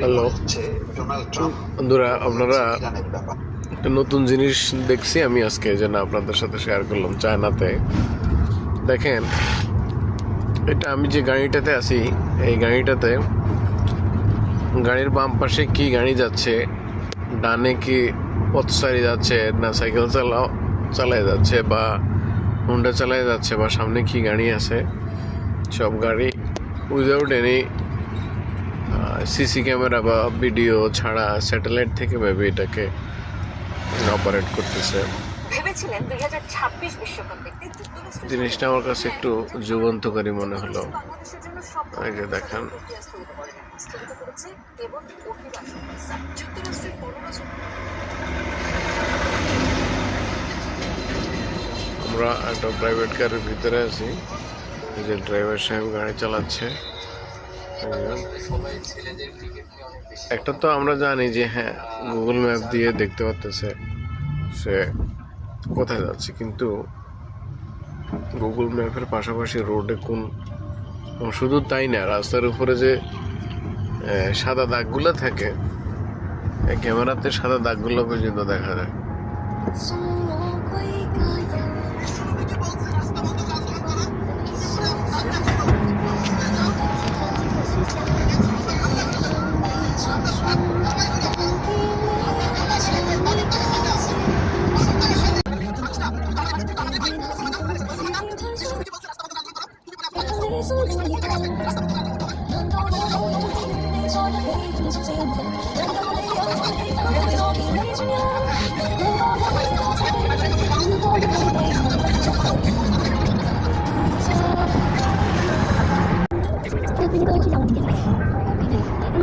Hello বন্ধুরা, আপনারা একটা নতুন জিনিস দেখছি আমি আজকে, যেন আপনাদের সাথে শেয়ার করলাম। চায়নাতে দেখেন, এটা আমি যে গাড়িটাতে আছি, এই গাড়িটাতে গাড়ির বাম পাশে কি গাড়ি যাচ্ছে, ডানে কি পথচারী যাচ্ছে, না সাইকেল চালায় যাচ্ছে, বা হুন্ডা চালায় যাচ্ছে, বা সামনে কি গাড়ি আছে, সব গাড়ি উইদাউট এনি সিসি ক্যামেরা বা ভিডিও ছাড়া স্যাটেলাইট থেকে ভেবে এটাকে অপারেট করতেছে। জিনিসটা আমার কাছে একটু যুগান্তকারী মনে হলো। এই যে দেখেন, আমরা একটা প্রাইভেট কারের ভিতরে আছি। এই যে ড্রাইভার সাহেব গাড়ি চালাচ্ছে। একটা তো আমরা জানি যে হ্যাঁ, গুগল ম্যাপ দিয়ে দেখতে পারতেছে সে কোথায় যাচ্ছে, কিন্তু গুগল ম্যাপের পাশাপাশি রোডে কোন, শুধু তাই না, রাস্তার উপরে যে সাদা দাগগুলো থাকে, এই ক্যামেরাতে সাদা দাগগুলো পর্যন্ত দেখা যায়।